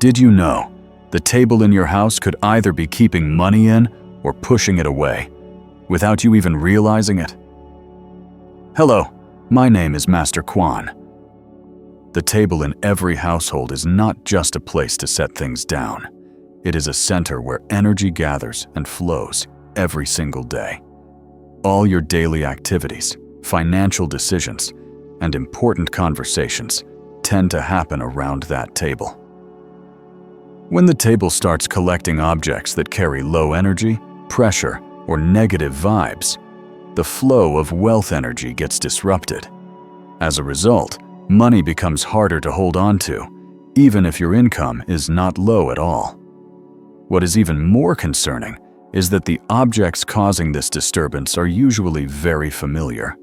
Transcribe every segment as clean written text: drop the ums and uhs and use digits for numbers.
Did you know the table in your house could either be keeping money in or pushing it away, without you even realizing it? Hello, my name is Master Quan. The table in every household is not just a place to set things down. It is a center where energy gathers and flows every single day. All your daily activities, financial decisions, and important conversations tend to happen around that table. When the table starts collecting objects that carry low energy, pressure, or negative vibes, the flow of wealth energy gets disrupted. As a result, money becomes harder to hold on to, even if your income is not low at all. What is even more concerning is that the objects causing this disturbance are usually very familiar.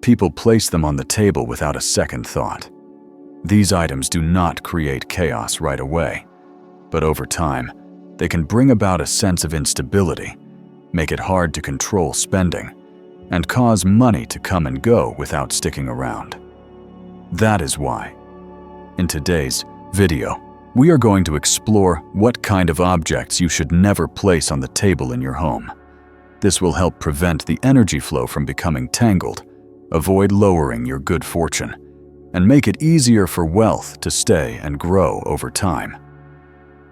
People place them on the table without a second thought. These items do not create chaos right away, but over time, they can bring about a sense of instability, make it hard to control spending, and cause money to come and go without sticking around. That is why, in today's video, we are going to explore what kind of objects you should never place on the table in your home. This will help prevent the energy flow from becoming tangled, avoid lowering your good fortune, and make it easier for wealth to stay and grow over time.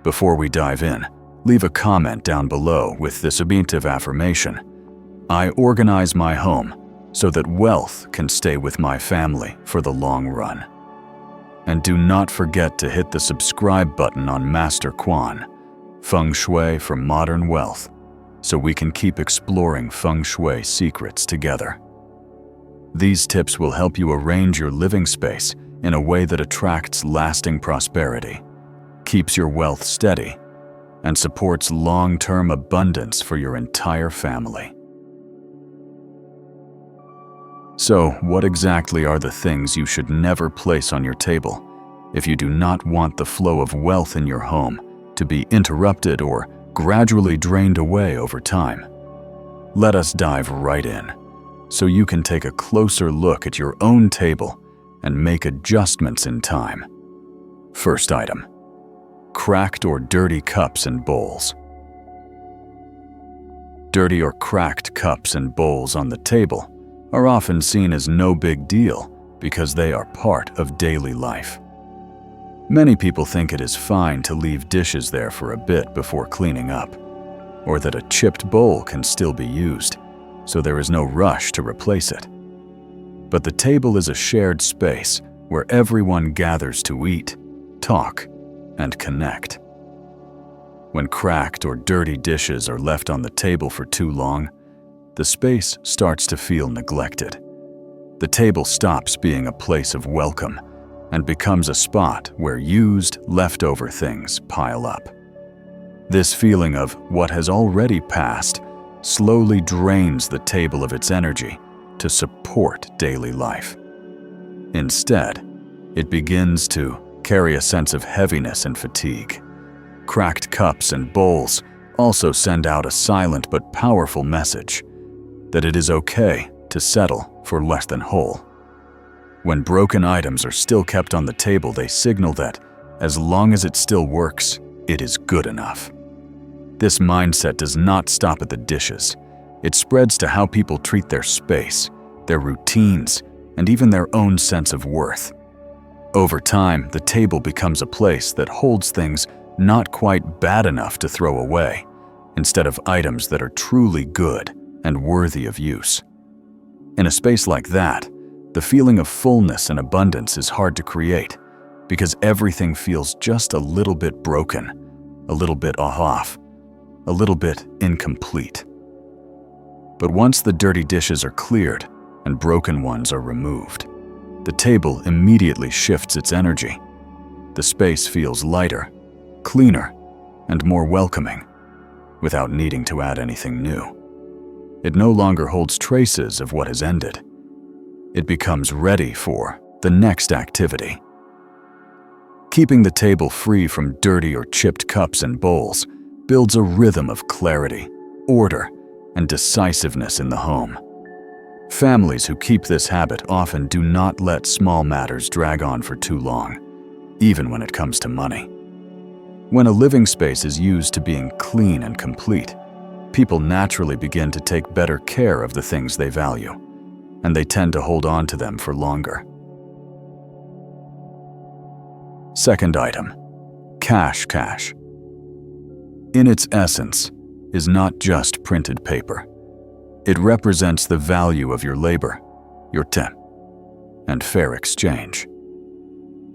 Before we dive in, leave a comment down below with this substantive affirmation: I organize my home so that wealth can stay with my family for the long run. And do not forget to hit the subscribe button on Master Quan, Feng Shui for modern wealth, so we can keep exploring Feng Shui secrets together. These tips will help you arrange your living space in a way that attracts lasting prosperity, keeps your wealth steady, and supports long-term abundance for your entire family. So, what exactly are the things you should never place on your table if you do not want the flow of wealth in your home to be interrupted or gradually drained away over time? Let us dive right in, so you can take a closer look at your own table and make adjustments in time. First item: cracked or dirty cups and bowls. Dirty or cracked cups and bowls on the table are often seen as no big deal because they are part of daily life. Many people think it is fine to leave dishes there for a bit before cleaning up, or that a chipped bowl can still be used, so there is no rush to replace it. But the table is a shared space where everyone gathers to eat, talk, and connect. When cracked or dirty dishes are left on the table for too long, the space starts to feel neglected. The table stops being a place of welcome and becomes a spot where used, leftover things pile up. This feeling of what has already passed slowly drains the table of its energy to support daily life. Instead, it begins to carry a sense of heaviness and fatigue. Cracked cups and bowls also send out a silent but powerful message that it is okay to settle for less than whole. When broken items are still kept on the table, they signal that, as long as it still works, it is good enough. This mindset does not stop at the dishes. It spreads to how people treat their space, their routines, and even their own sense of worth. Over time, the table becomes a place that holds things not quite bad enough to throw away, instead of items that are truly good and worthy of use. In a space like that, the feeling of fullness and abundance is hard to create because everything feels just a little bit broken, a little bit off, a little bit incomplete. But once the dirty dishes are cleared and broken ones are removed, the table immediately shifts its energy. The space feels lighter, cleaner, and more welcoming, without needing to add anything new. It no longer holds traces of what has ended. It becomes ready for the next activity. Keeping the table free from dirty or chipped cups and bowls builds a rhythm of clarity, order, and decisiveness in the home. Families who keep this habit often do not let small matters drag on for too long, even when it comes to money. When a living space is used to being clean and complete, people naturally begin to take better care of the things they value, and they tend to hold on to them for longer. Second item, cash. Cash, in its essence, is not just printed paper. It represents the value of your labor, your time, and fair exchange.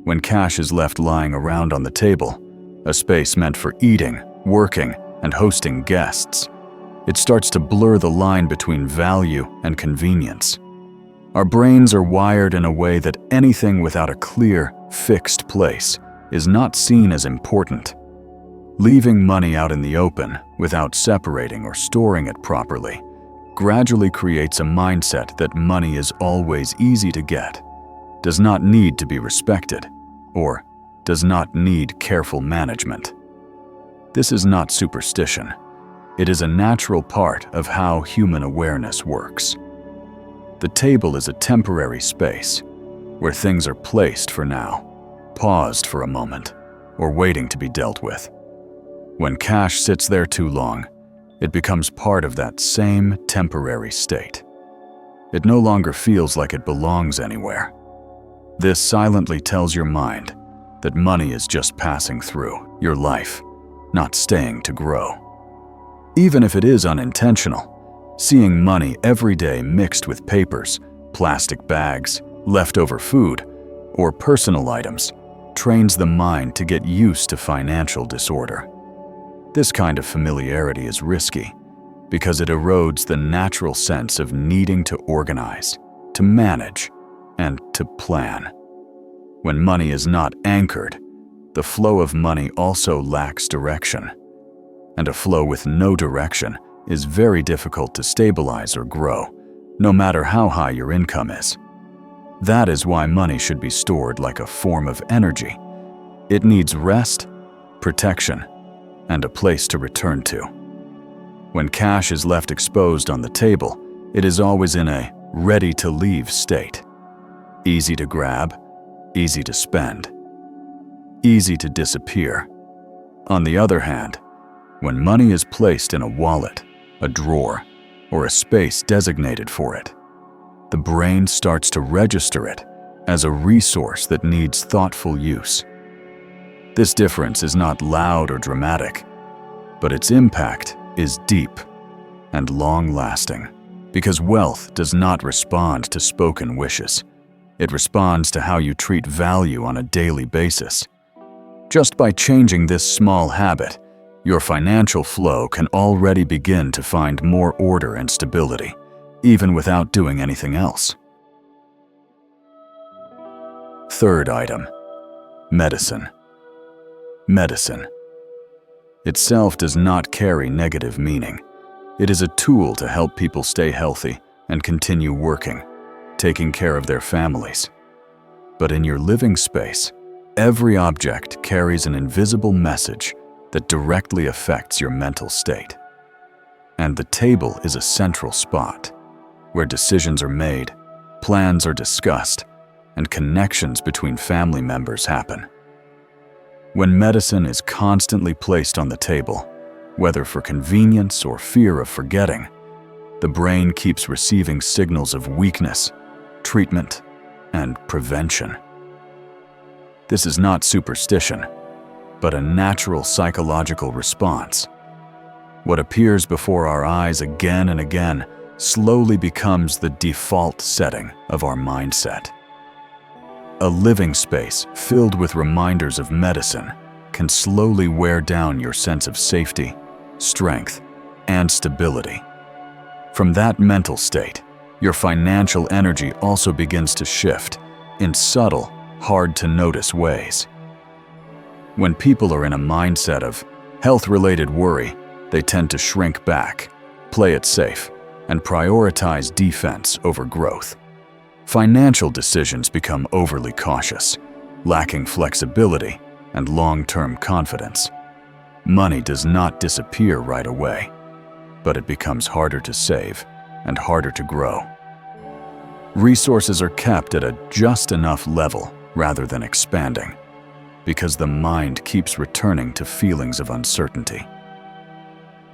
When cash is left lying around on the table, a space meant for eating, working, and hosting guests, it starts to blur the line between value and convenience. Our brains are wired in a way that anything without a clear, fixed place is not seen as important. Leaving money out in the open without separating or storing it properly gradually creates a mindset that money is always easy to get, does not need to be respected, or does not need careful management. This is not superstition. It is a natural part of how human awareness works. The table is a temporary space where things are placed for now, paused for a moment, or waiting to be dealt with. When cash sits there too long, it becomes part of that same temporary state. It no longer feels like it belongs anywhere. This silently tells your mind that money is just passing through your life, not staying to grow. Even if it is unintentional, seeing money every day mixed with papers, plastic bags, leftover food, or personal items trains the mind to get used to financial disorder. This kind of familiarity is risky because it erodes the natural sense of needing to organize, to manage, and to plan. When money is not anchored, the flow of money also lacks direction. And a flow with no direction is very difficult to stabilize or grow, no matter how high your income is. That is why money should be stored like a form of energy. It needs rest, protection, and a place to return to. When cash is left exposed on the table, it is always in a ready-to-leave state. Easy to grab, easy to spend, easy to disappear. On the other hand, when money is placed in a wallet, a drawer, or a space designated for it, the brain starts to register it as a resource that needs thoughtful use. This difference is not loud or dramatic, but its impact is deep and long-lasting, because wealth does not respond to spoken wishes. It responds to how you treat value on a daily basis. Just by changing this small habit, your financial flow can already begin to find more order and stability, even without doing anything else. Third item, medicine. Medicine itself does not carry negative meaning. It is a tool to help people stay healthy and continue working, taking care of their families. But in your living space, every object carries an invisible message that directly affects your mental state. And the table is a central spot where decisions are made, plans are discussed, and connections between family members happen. When medicine is constantly placed on the table, whether for convenience or fear of forgetting, the brain keeps receiving signals of weakness, treatment, and prevention. This is not superstition, but a natural psychological response. What appears before our eyes again and again slowly becomes the default setting of our mindset. A living space filled with reminders of medicine can slowly wear down your sense of safety, strength, and stability. From that mental state, your financial energy also begins to shift in subtle, hard-to-notice ways. When people are in a mindset of health-related worry, they tend to shrink back, play it safe, and prioritize defense over growth. Financial decisions become overly cautious, lacking flexibility and long-term confidence. Money does not disappear right away, but it becomes harder to save and harder to grow. Resources are kept at a just enough level rather than expanding, because the mind keeps returning to feelings of uncertainty.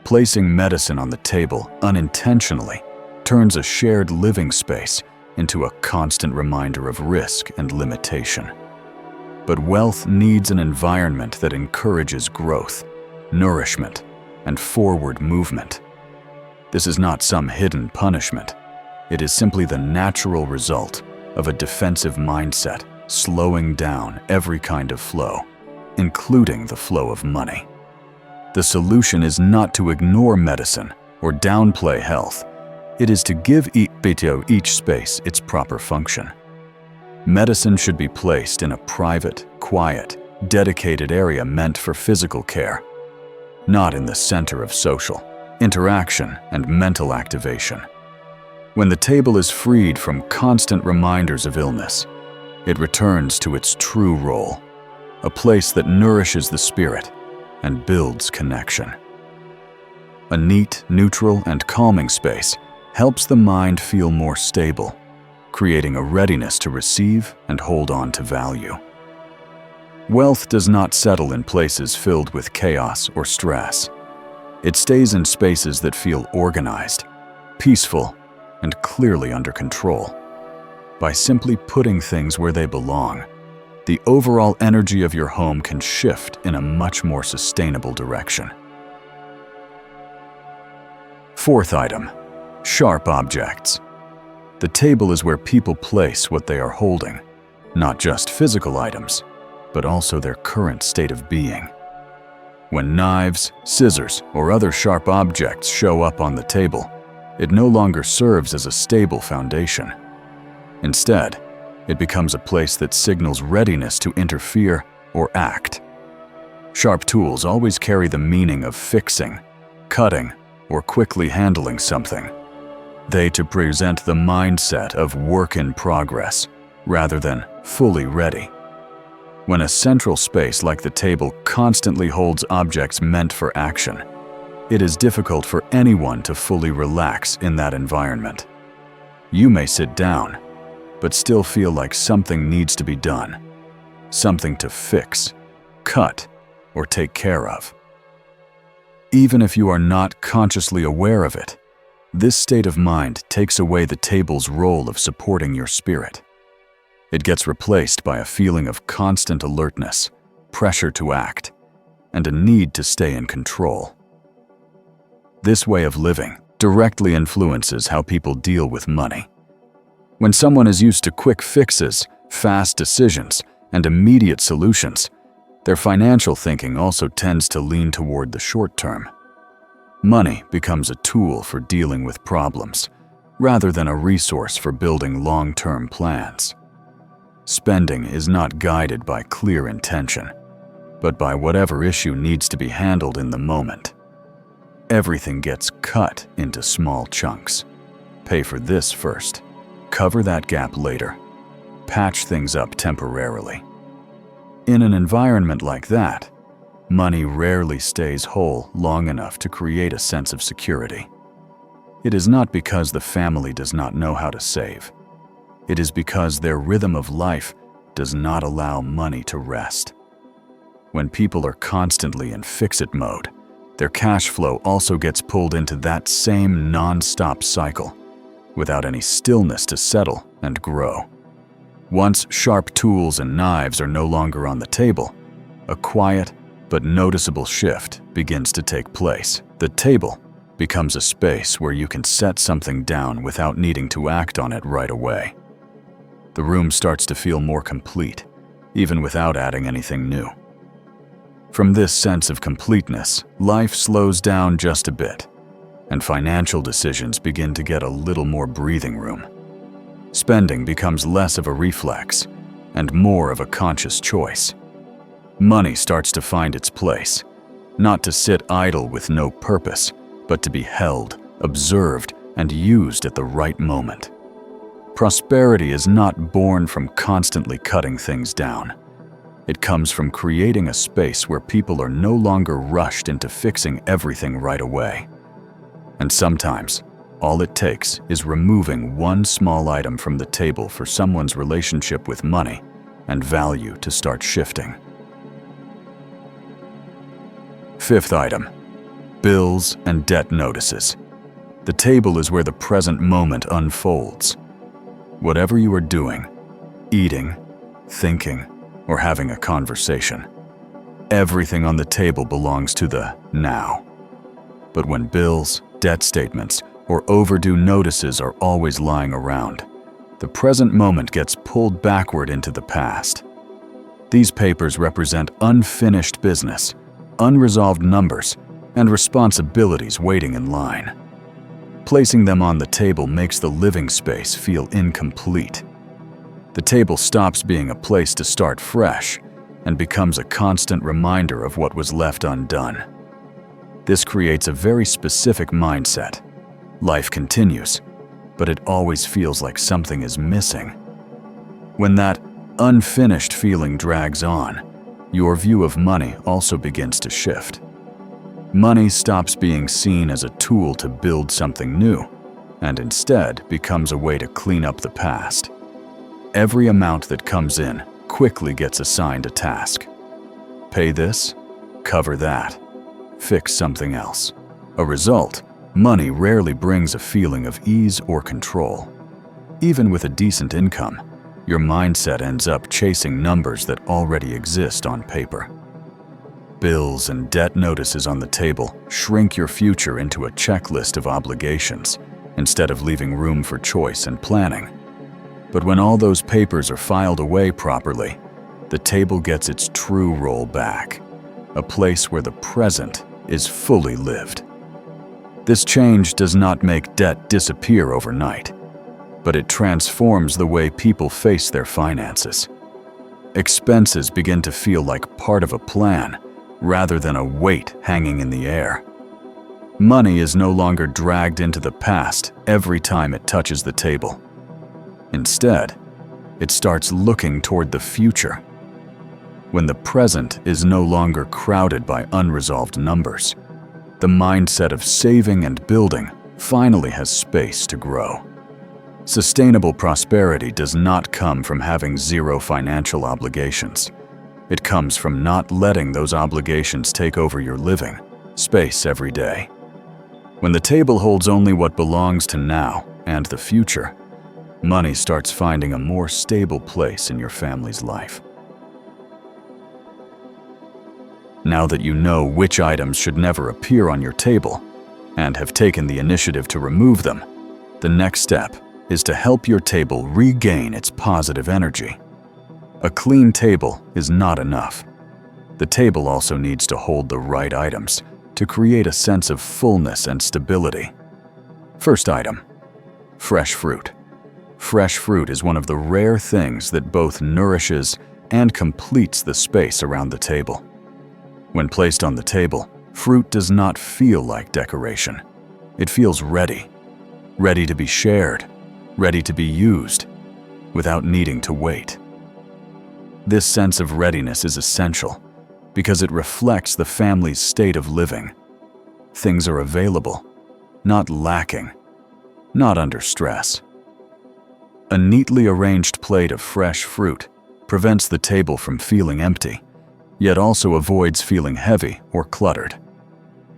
Placing medicine on the table unintentionally turns a shared living space into a constant reminder of risk and limitation. But wealth needs an environment that encourages growth, nourishment, and forward movement. This is not some hidden punishment. It is simply the natural result of a defensive mindset slowing down every kind of flow, including the flow of money. The solution is not to ignore medicine or downplay health. It is to give each space its proper function. Medicine should be placed in a private, quiet, dedicated area meant for physical care, not in the center of social interaction and mental activation. When the table is freed from constant reminders of illness, it returns to its true role, a place that nourishes the spirit and builds connection. A neat, neutral, and calming space helps the mind feel more stable, creating a readiness to receive and hold on to value. Wealth does not settle in places filled with chaos or stress. It stays in spaces that feel organized, peaceful, and clearly under control. By simply putting things where they belong, the overall energy of your home can shift in a much more sustainable direction. Fourth item, sharp objects. The table is where people place what they are holding, not just physical items, but also their current state of being. When knives, scissors, or other sharp objects show up on the table, it no longer serves as a stable foundation. Instead, it becomes a place that signals readiness to interfere or act. Sharp tools always carry the meaning of fixing, cutting, or quickly handling something. They to present the mindset of work in progress rather than fully ready. When a central space like the table constantly holds objects meant for action, it is difficult for anyone to fully relax in that environment. You may sit down, but still feel like something needs to be done, something to fix, cut, or take care of. Even if you are not consciously aware of it, this state of mind takes away the table's role of supporting your spirit. It gets replaced by a feeling of constant alertness, pressure to act, and a need to stay in control. This way of living directly influences how people deal with money. When someone is used to quick fixes, fast decisions, and immediate solutions, their financial thinking also tends to lean toward the short term. Money becomes a tool for dealing with problems, rather than a resource for building long-term plans. Spending is not guided by clear intention, but by whatever issue needs to be handled in the moment. Everything gets cut into small chunks. Pay for this first, cover that gap later, patch things up temporarily. In an environment like that, money rarely stays whole long enough to create a sense of security. It is not because the family does not know how to save. It is because their rhythm of life does not allow money to rest. When people are constantly in fix-it mode, their cash flow also gets pulled into that same non-stop cycle, without any stillness to settle and grow. Once sharp tools and knives are no longer on the table, a quiet but noticeable shift begins to take place. The table becomes a space where you can set something down without needing to act on it right away. The room starts to feel more complete, even without adding anything new. From this sense of completeness, life slows down just a bit, and financial decisions begin to get a little more breathing room. Spending becomes less of a reflex and more of a conscious choice. Money starts to find its place, not to sit idle with no purpose, but to be held, observed, and used at the right moment. Prosperity is not born from constantly cutting things down. It comes from creating a space where people are no longer rushed into fixing everything right away. And sometimes, all it takes is removing one small item from the table for someone's relationship with money and value to start shifting. Fifth item, bills and debt notices. The table is where the present moment unfolds. Whatever you are doing, eating, thinking, or having a conversation, everything on the table belongs to the now. But when bills, debt statements, or overdue notices are always lying around, the present moment gets pulled backward into the past. These papers represent unfinished business, unresolved numbers, and responsibilities waiting in line. Placing them on the table makes the living space feel incomplete. The table stops being a place to start fresh and becomes a constant reminder of what was left undone. This creates a very specific mindset. Life continues, but it always feels like something is missing. When that unfinished feeling drags on, your view of money also begins to shift. Money stops being seen as a tool to build something new, and instead becomes a way to clean up the past. Every amount that comes in quickly gets assigned a task. Pay this, cover that, fix something else. A result, money rarely brings a feeling of ease or control. Even with a decent income, your mindset ends up chasing numbers that already exist on paper. Bills and debt notices on the table shrink your future into a checklist of obligations instead of leaving room for choice and planning. But when all those papers are filed away properly, the table gets its true role back, a place where the present is fully lived. This change does not make debt disappear overnight, but it transforms the way people face their finances. Expenses begin to feel like part of a plan rather than a weight hanging in the air. Money is no longer dragged into the past every time it touches the table. Instead, it starts looking toward the future. When the present is no longer crowded by unresolved numbers, the mindset of saving and building finally has space to grow. Sustainable prosperity does not come from having zero financial obligations. It comes from not letting those obligations take over your living space every day. When the table holds only what belongs to now and the future, money starts finding a more stable place in your family's life. Now that you know which items should never appear on your table and have taken the initiative to remove them, the next step is to help your table regain its positive energy. A clean table is not enough. The table also needs to hold the right items to create a sense of fullness and stability. First item, fresh fruit. Fresh fruit is one of the rare things that both nourishes and completes the space around the table. When placed on the table, fruit does not feel like decoration. It feels ready, ready to be shared, ready to be used, without needing to wait. This sense of readiness is essential because it reflects the family's state of living. Things are available, not lacking, not under stress. A neatly arranged plate of fresh fruit prevents the table from feeling empty, yet also avoids feeling heavy or cluttered.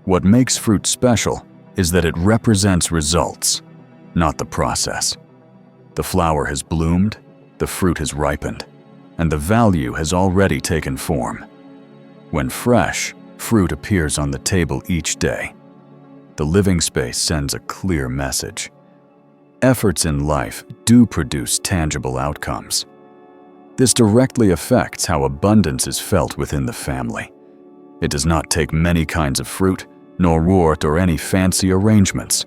What makes fruit special is that it represents results, not the process. The flower has bloomed, the fruit has ripened, and the value has already taken form. When fresh, fruit appears on the table each day, the living space sends a clear message. Efforts in life do produce tangible outcomes. This directly affects how abundance is felt within the family. It does not take many kinds of fruit, nor wort or any fancy arrangements,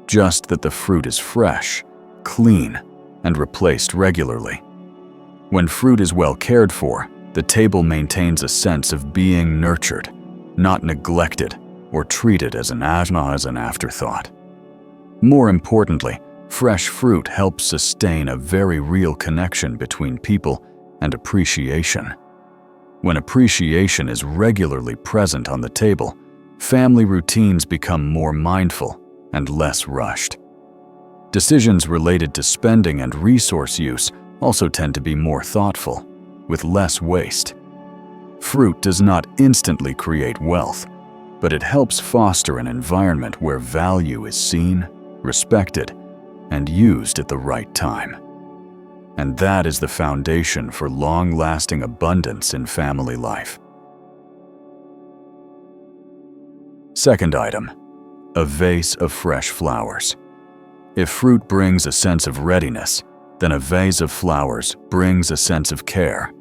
just that the fruit is fresh, clean, and replaced regularly. When fruit is well cared for, the table maintains a sense of being nurtured, not neglected or treated as an afterthought. More importantly, fresh fruit helps sustain a very real connection between people and appreciation. When appreciation is regularly present on the table, family routines become more mindful and less rushed. Decisions related to spending and resource use also tend to be more thoughtful, with less waste. Fruit does not instantly create wealth, but it helps foster an environment where value is seen, respected, and used at the right time. And that is the foundation for long-lasting abundance in family life. Second item, a vase of fresh flowers. If fruit brings a sense of readiness, then a vase of flowers brings a sense of care.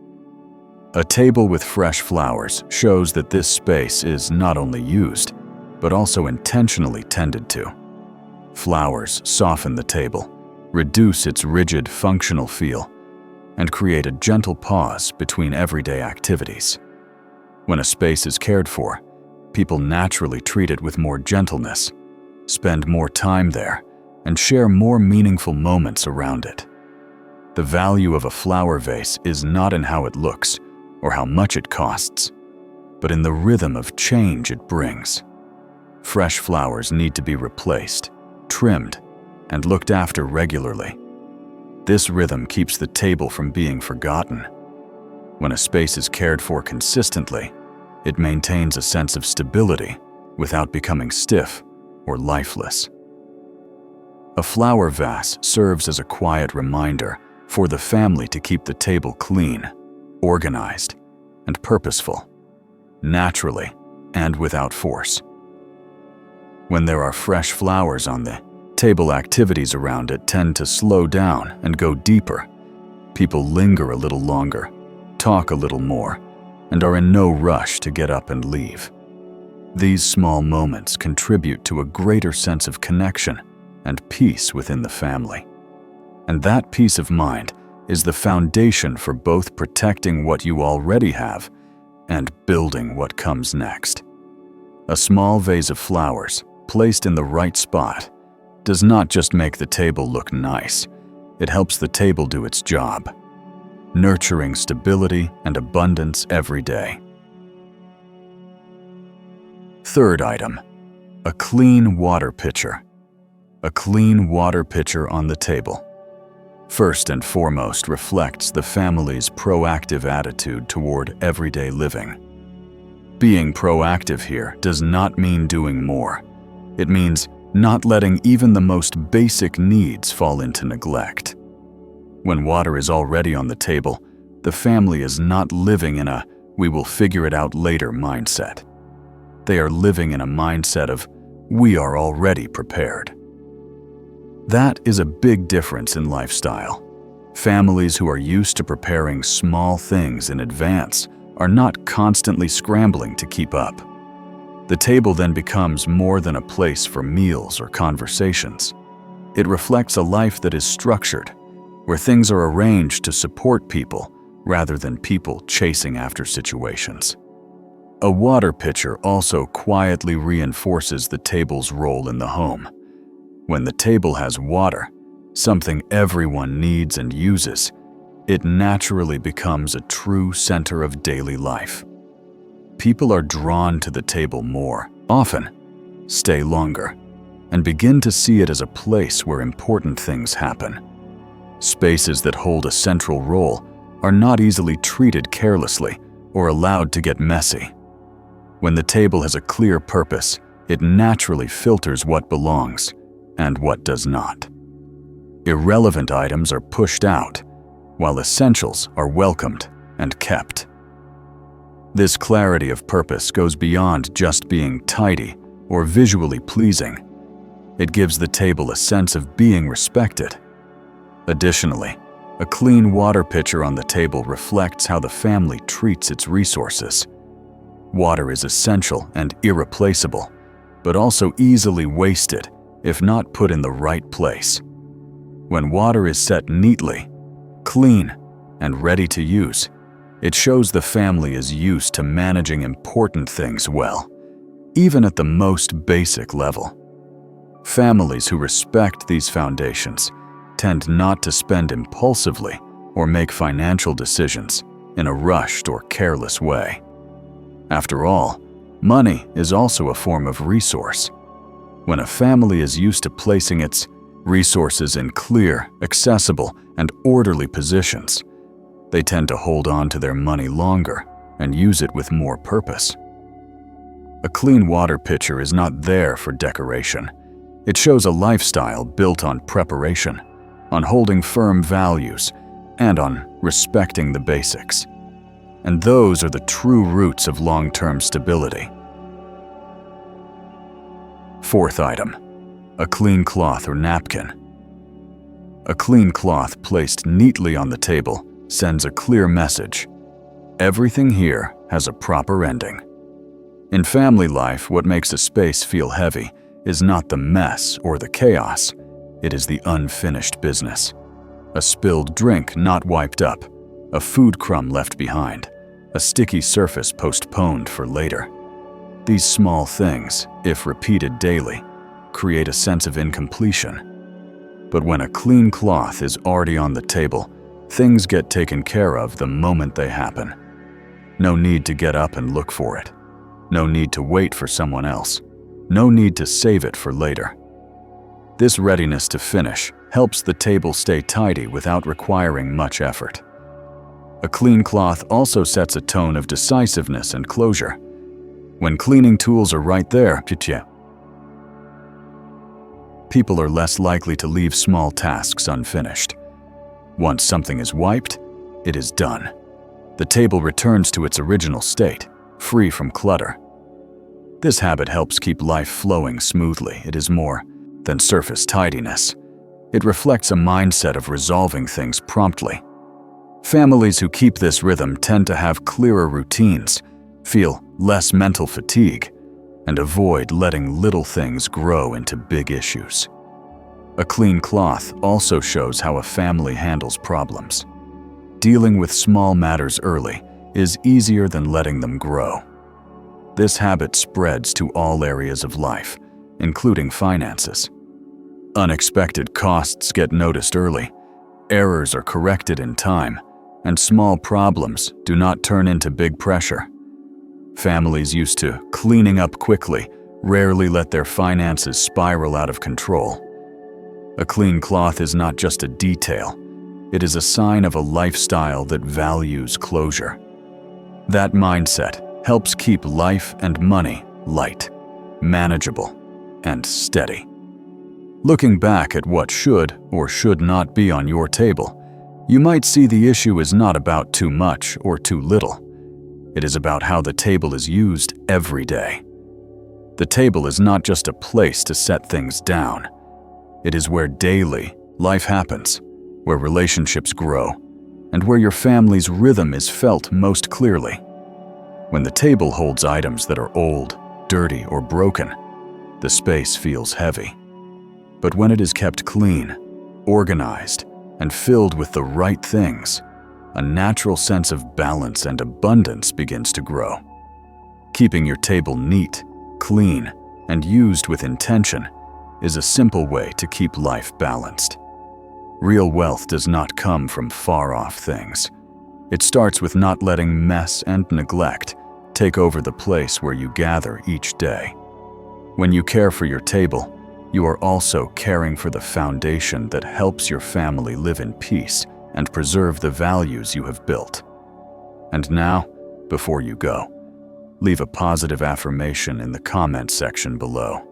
A table with fresh flowers shows that this space is not only used, but also intentionally tended to. Flowers soften the table, reduce its rigid functional feel, and create a gentle pause between everyday activities. When a space is cared for, people naturally treat it with more gentleness, spend more time there, and share more meaningful moments around it. The value of a flower vase is not in how it looks or how much it costs, but in the rhythm of change it brings. Fresh flowers need to be replaced, trimmed, and looked after regularly. This rhythm keeps the table from being forgotten. When a space is cared for consistently, it maintains a sense of stability without becoming stiff or lifeless. A flower vase serves as a quiet reminder for the family to keep the table clean, organized, and purposeful, naturally and without force. When there are fresh flowers on the table, activities around it tend to slow down and go deeper. People linger a little longer, talk a little more, and are in no rush to get up and leave. These small moments contribute to a greater sense of connection and peace within the family. And that peace of mind is the foundation for both protecting what you already have and building what comes next. A small vase of flowers, placed in the right spot, does not just make the table look nice, it helps the table do its job, nurturing stability and abundance every day. Third item, a clean water pitcher. A clean water pitcher on the table first and foremost reflects the family's proactive attitude toward everyday living. Being proactive here does not mean doing more. It means not letting even the most basic needs fall into neglect. When water is already on the table, the family is not living in a "we will figure it out later" mindset. They are living in a mindset of "we are already prepared." That is a big difference in lifestyle. Families who are used to preparing small things in advance are not constantly scrambling to keep up. The table then becomes more than a place for meals or conversations. It reflects a life that is structured, where things are arranged to support people rather than people chasing after situations. A water pitcher also quietly reinforces the table's role in the home. When the table has water, something everyone needs and uses, it naturally becomes a true center of daily life. People are drawn to the table more often, stay longer, and begin to see it as a place where important things happen. Spaces that hold a central role are not easily treated carelessly or allowed to get messy. When the table has a clear purpose, it naturally filters what belongs and what does not. Irrelevant items are pushed out, while essentials are welcomed and kept. This clarity of purpose goes beyond just being tidy or visually pleasing. It gives the table a sense of being respected. Additionally, a clean water pitcher on the table reflects how the family treats its resources. Water is essential and irreplaceable, but also easily wasted if not put in the right place. When water is set neatly, clean, and ready to use, it shows the family is used to managing important things well, even at the most basic level. Families who respect these foundations tend not to spend impulsively or make financial decisions in a rushed or careless way. After all, money is also a form of resource. When a family is used to placing its resources in clear, accessible, and orderly positions, they tend to hold on to their money longer and use it with more purpose. A clean water pitcher is not there for decoration. It shows a lifestyle built on preparation, on holding firm values, and on respecting the basics. And those are the true roots of long-term stability. Fourth item, a clean cloth or napkin. A clean cloth placed neatly on the table sends a clear message. Everything here has a proper ending. In family life, what makes a space feel heavy is not the mess or the chaos. It is the unfinished business. A spilled drink not wiped up, a food crumb left behind, a sticky surface postponed for later. These small things, if repeated daily, create a sense of incompletion. But when a clean cloth is already on the table, things get taken care of the moment they happen. No need to get up and look for it. No need to wait for someone else. No need to save it for later. This readiness to finish helps the table stay tidy without requiring much effort. A clean cloth also sets a tone of decisiveness and closure. When cleaning tools are right there, people are less likely to leave small tasks unfinished. Once something is wiped, it is done. The table returns to its original state, free from clutter. This habit helps keep life flowing smoothly. It is more than surface tidiness. It reflects a mindset of resolving things promptly. Families who keep this rhythm tend to have clearer routines, feel less mental fatigue, and avoid letting little things grow into big issues. A clean cloth also shows how a family handles problems. Dealing with small matters early is easier than letting them grow. This habit spreads to all areas of life, including finances. Unexpected costs get noticed early, errors are corrected in time, and small problems do not turn into big pressure. Families used to cleaning up quickly rarely let their finances spiral out of control. A clean cloth is not just a detail, it is a sign of a lifestyle that values closure. That mindset helps keep life and money light, manageable, and steady. Looking back at what should or should not be on your table, you might see the issue is not about too much or too little. It is about how the table is used every day. The table is not just a place to set things down. It is where daily life happens, where relationships grow, and where your family's rhythm is felt most clearly. When the table holds items that are old, dirty, or broken, the space feels heavy. But when it is kept clean, organized, and filled with the right things, a natural sense of balance and abundance begins to grow. Keeping your table neat, clean, and used with intention is a simple way to keep life balanced. Real wealth does not come from far-off things. It starts with not letting mess and neglect take over the place where you gather each day. When you care for your table, you are also caring for the foundation that helps your family live in peace and preserve the values you have built. And now, before you go, leave a positive affirmation in the comment section below.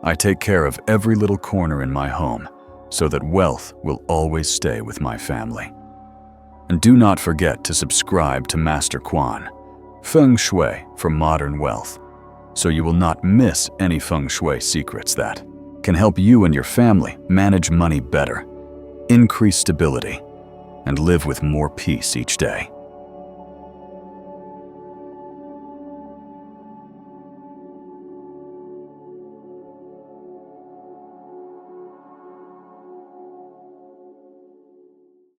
I take care of every little corner in my home so that wealth will always stay with my family. And do not forget to subscribe to Master Quan, Feng Shui for Modern Wealth, so you will not miss any Feng Shui secrets that can help you and your family manage money better, increase stability, and live with more peace each day.